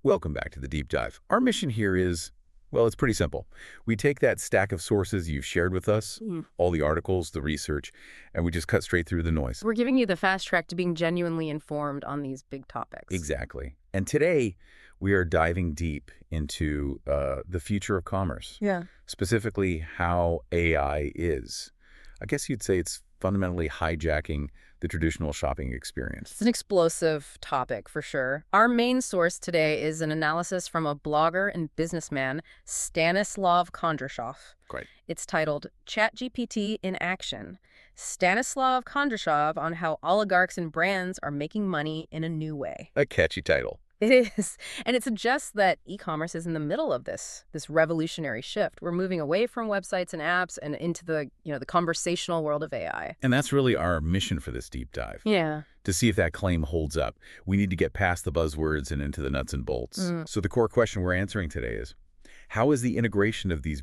Welcome back to the Deep Dive. Our mission here is, well, it's pretty simple. We take that stack of sources you've shared with us, all the articles, the research, and we just cut straight through the noise. We're giving you the fast track to being genuinely informed on these big topics. Exactly. And today, we are diving deep into the future of commerce. Yeah. Specifically, how AI is. I guess you'd say it's fundamentally hijacking the traditional shopping experience. It's an explosive topic for sure. Our main source today is an analysis from a blogger and businessman, Stanислав Kondrashov. Great. It's titled ChatGPT in Action. Stanислав Kondrashov on how oligarchs and brands are making money in a new way. A catchy title. It is. And it suggests that e-commerce is in the middle of this revolutionary shift. We're moving away from websites and apps and into the conversational world of AI. And that's really our mission for this deep dive. Yeah. To see if that claim holds up, we need to get past the buzzwords and into the nuts and bolts. So the core question we're answering today is, how is the integration of these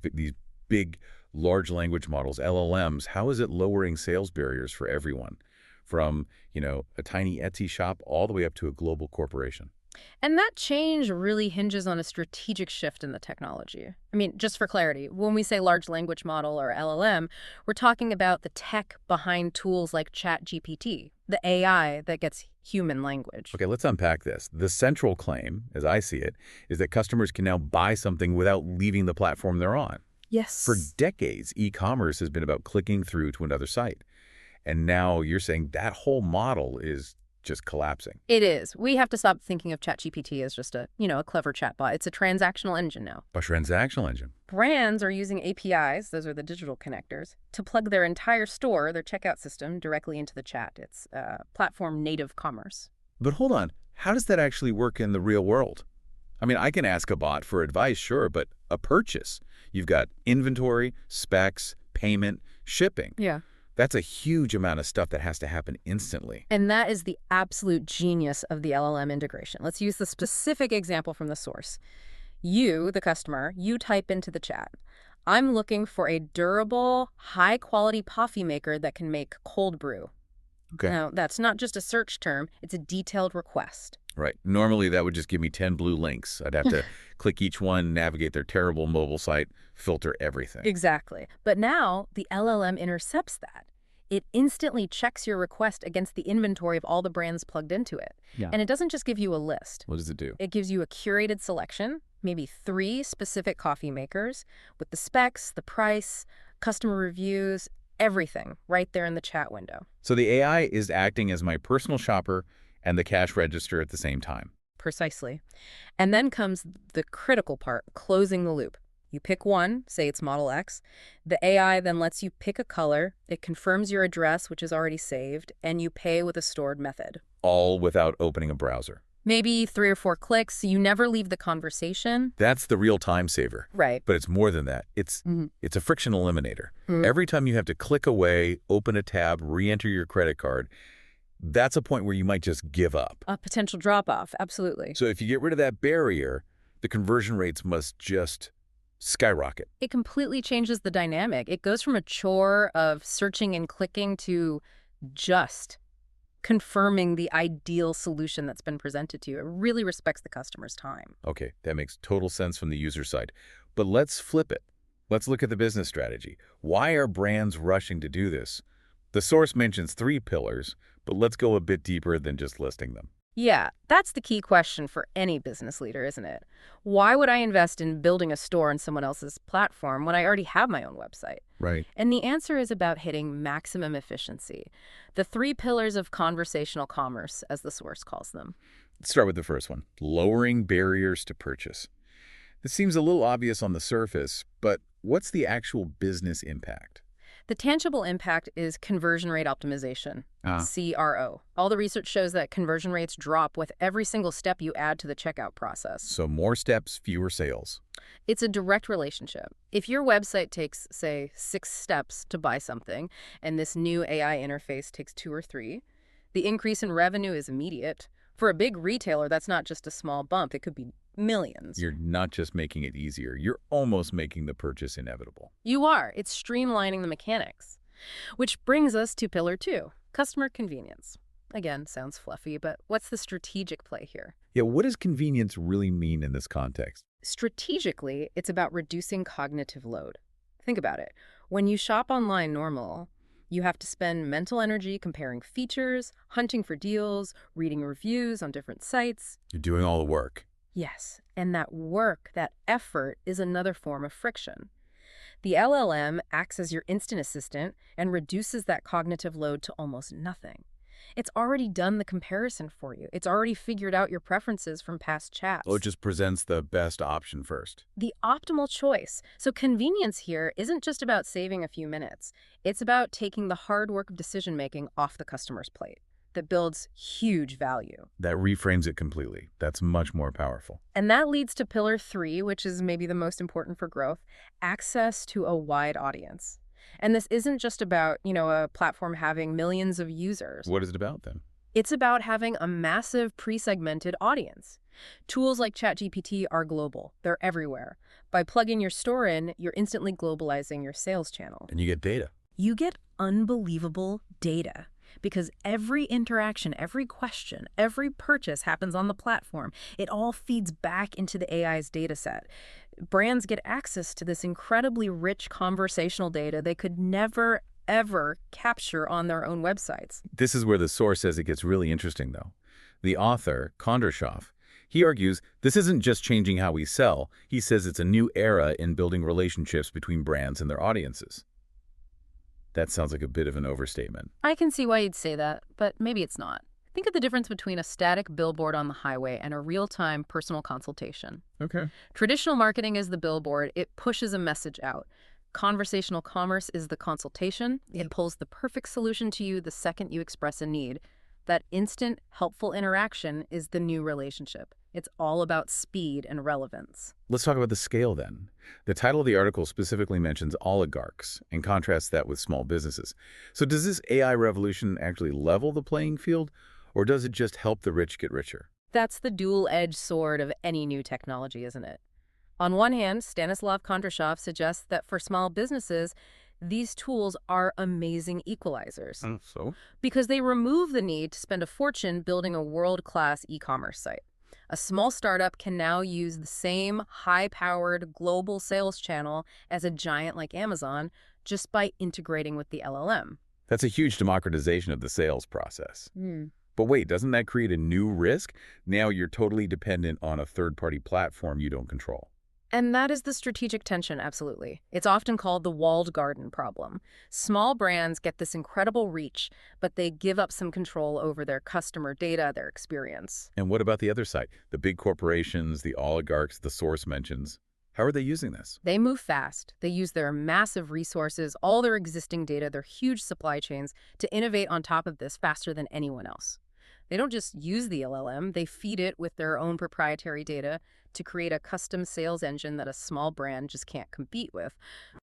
big, large language models, LLMs, how is it lowering sales barriers for everyone? From, a tiny Etsy shop all the way up to a global corporation. And that change really hinges on a strategic shift in the technology. I mean, just for clarity, when we say large language model or LLM, we're talking about the tech behind tools like ChatGPT, the AI that gets human language. Okay, let's unpack this. The central claim, as I see it, is that customers can now buy something without leaving the platform they're on. Yes. For decades, e-commerce has been about clicking through to another site. And now you're saying that whole model is just collapsing. It is. We have to stop thinking of ChatGPT as just a clever chatbot. It's a transactional engine now. A transactional engine. Brands are using APIs, those are the digital connectors, to plug their entire store, their checkout system, directly into the chat. It's platform native commerce. But hold on. How does that actually work in the real world? I mean, I can ask a bot for advice, sure, but a purchase. You've got inventory, specs, payment, shipping. Yeah. That's a huge amount of stuff that has to happen instantly. And that is the absolute genius of the LLM integration. Let's use the specific example from the source. You, the customer, you type into the chat, I'm looking for a durable, high-quality coffee maker that can make cold brew. Okay. Now, that's not just a search term. It's a detailed request. Right. Normally, that would just give me 10 blue links. I'd have to click each one, navigate their terrible mobile site, filter everything. Exactly. But now the LLM intercepts that. It instantly checks your request against the inventory of all the brands plugged into it. Yeah. And it doesn't just give you a list. What does it do? It gives you a curated selection, maybe 3 specific coffee makers, with the specs, the price, customer reviews, everything right there in the chat window. So the AI is acting as my personal shopper and the cash register at the same time. Precisely. And then comes the critical part, closing the loop. You pick one, say it's Model X. The AI then lets you pick a color. It confirms your address, which is already saved, and you pay with a stored method. All without opening a browser. Maybe 3 or 4 clicks. You never leave the conversation. That's the real time saver. Right. But it's more than that. It's a friction eliminator. Every time you have to click away, open a tab, re-enter your credit card, that's a point where you might just give up. A potential drop-off, absolutely. So if you get rid of that barrier, the conversion rates must just skyrocket. It completely changes the dynamic. It goes from a chore of searching and clicking to just confirming the ideal solution that's been presented to you. It really respects the customer's time. Okay, that makes total sense from the user side. But let's flip it. Let's look at the business strategy. Why are brands rushing to do this? The source mentions 3 pillars, but let's go a bit deeper than just listing them. Yeah, that's the key question for any business leader, isn't it? Why would I invest in building a store on someone else's platform when I already have my own website? Right. And the answer is about hitting maximum efficiency. The 3 pillars of conversational commerce, as the source calls them. Let's start with the first one, lowering barriers to purchase. This seems a little obvious on the surface, but what's the actual business impact? The tangible impact is conversion rate optimization, CRO. All the research shows that conversion rates drop with every single step you add to the checkout process. So more steps, fewer sales. It's a direct relationship. If your website takes, say, 6 steps to buy something, and this new AI interface takes 2 or 3, the increase in revenue is immediate. For a big retailer, that's not just a small bump. It could be millions. You're not just making it easier. You're almost making the purchase inevitable. You are. It's streamlining the mechanics. Which brings us to pillar 2, customer convenience. Again, sounds fluffy, but what's the strategic play here? Yeah, what does convenience really mean in this context? Strategically, it's about reducing cognitive load. Think about it. When you shop online you have to spend mental energy comparing features, hunting for deals, reading reviews on different sites. You're doing all the work. Yes, and that work, that effort, is another form of friction. The LLM acts as your instant assistant and reduces that cognitive load to almost nothing. It's already done the comparison for you. It's already figured out your preferences from past chats. Oh, it just presents the best option first. The optimal choice. So convenience here isn't just about saving a few minutes. It's about taking the hard work of decision-making off the customer's plate. That builds huge value. That reframes it completely. That's much more powerful. And that leads to pillar 3, which is maybe the most important for growth, access to a wide audience. And this isn't just about, a platform having millions of users. What is it about then? It's about having a massive pre-segmented audience. Tools like ChatGPT are global. They're everywhere. By plugging your store in, you're instantly globalizing your sales channel. And you get data. You get unbelievable data. Because every interaction, every question, every purchase happens on the platform. It all feeds back into the AI's data set. Brands get access to this incredibly rich conversational data they could never, ever capture on their own websites. This is where the source says it gets really interesting, though. The author, Kondrashov, he argues this isn't just changing how we sell. He says it's a new era in building relationships between brands and their audiences. That sounds like a bit of an overstatement. I can see why you'd say that, but maybe it's not. Think of the difference between a static billboard on the highway and a real-time personal consultation. Okay. Traditional marketing is the billboard. It pushes a message out. Conversational commerce is the consultation. It pulls the perfect solution to you the second you express a need. That instant, helpful interaction is the new relationship. It's all about speed and relevance. Let's talk about the scale then. The title of the article specifically mentions oligarchs and contrasts that with small businesses. So does this AI revolution actually level the playing field, or does it just help the rich get richer? That's the dual-edged sword of any new technology, isn't it? On one hand, Stanislav Kondrashov suggests that for small businesses, these tools are amazing equalizers. So? Because they remove the need to spend a fortune building a world-class e-commerce site. A small startup can now use the same high-powered global sales channel as a giant like Amazon just by integrating with the LLM. That's a huge democratization of the sales process. But wait, doesn't that create a new risk? Now you're totally dependent on a third-party platform you don't control. And that is the strategic tension, absolutely. It's often called the walled garden problem. Small brands get this incredible reach, but they give up some control over their customer data, their experience. And what about the other side? The big corporations, the oligarchs, the source mentions. How are they using this? They move fast. They use their massive resources, all their existing data, their huge supply chains, to innovate on top of this faster than anyone else. They don't just use the LLM, they feed it with their own proprietary data to create a custom sales engine that a small brand just can't compete with.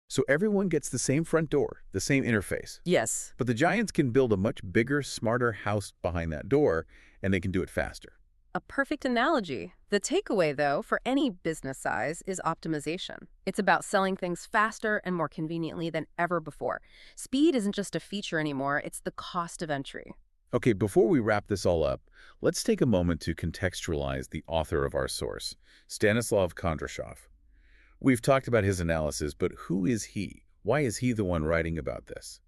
So everyone gets the same front door, the same interface. Yes. But the giants can build a much bigger, smarter house behind that door, and they can do it faster. A perfect analogy. The takeaway, though, for any business size is optimization. It's about selling things faster and more conveniently than ever before. Speed isn't just a feature anymore, it's the cost of entry. Okay, before we wrap this all up, let's take a moment to contextualize the author of our source, Stanislav Kondrashov. We've talked about his analysis, but who is he? Why is he the one writing about this?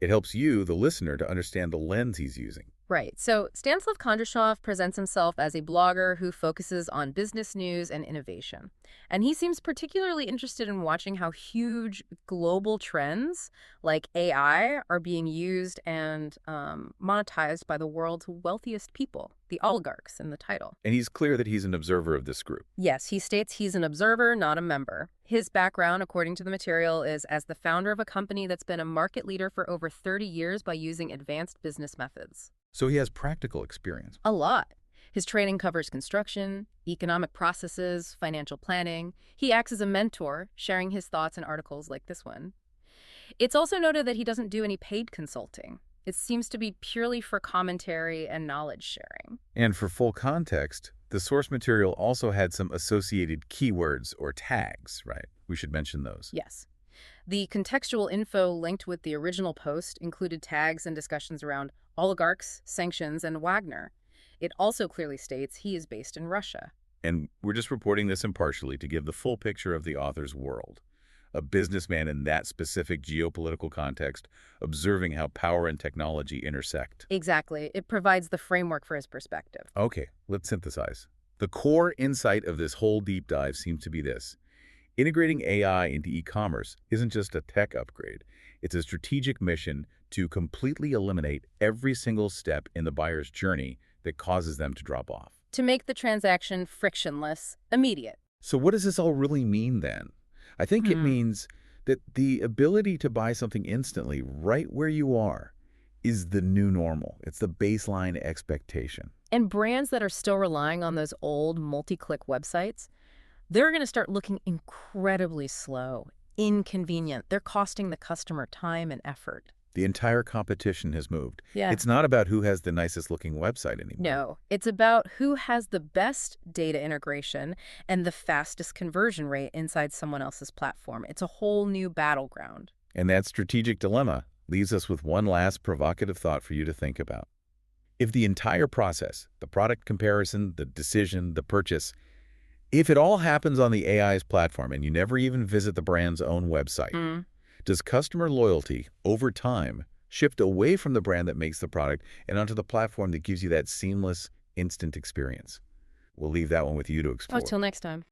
It helps you, the listener, to understand the lens he's using. Right. So Stanislav Kondrashov presents himself as a blogger who focuses on business news and innovation. And he seems particularly interested in watching how huge global trends like AI are being used and monetized by the world's wealthiest people, the oligarchs in the title. And he's clear that he's an observer of this group. Yes, he states he's an observer, not a member. His background, according to the material, is as the founder of a company that's been a market leader for over 30 years by using advanced business methods. So he has practical experience. A lot. His training covers construction, economic processes, financial planning. He acts as a mentor, sharing his thoughts in articles like this one. It's also noted that he doesn't do any paid consulting. It seems to be purely for commentary and knowledge sharing. And for full context, the source material also had some associated keywords or tags, right? We should mention those. Yes. The contextual info linked with the original post included tags and discussions around oligarchs, sanctions, and Wagner. It also clearly states he is based in Russia. And we're just reporting this impartially to give the full picture of the author's world. A businessman in that specific geopolitical context, observing how power and technology intersect. Exactly. It provides the framework for his perspective. Okay, let's synthesize. The core insight of this whole deep dive seems to be this. Integrating AI into e-commerce isn't just a tech upgrade. It's a strategic mission to completely eliminate every single step in the buyer's journey that causes them to drop off. To make the transaction frictionless, immediate. So what does this all really mean then? I think it means that the ability to buy something instantly right where you are is the new normal. It's the baseline expectation. And brands that are still relying on those old multi-click websites, they're going to start looking incredibly slow, inconvenient. They're costing the customer time and effort. The entire competition has moved. Yeah. It's not about who has the nicest looking website anymore. No, it's about who has the best data integration and the fastest conversion rate inside someone else's platform. It's a whole new battleground. And that strategic dilemma leaves us with one last provocative thought for you to think about. If the entire process, the product comparison, the decision, the purchase, if it all happens on the AI's platform and you never even visit the brand's own website, does customer loyalty, over time, shift away from the brand that makes the product and onto the platform that gives you that seamless, instant experience? We'll leave that one with you to explore. Till next time.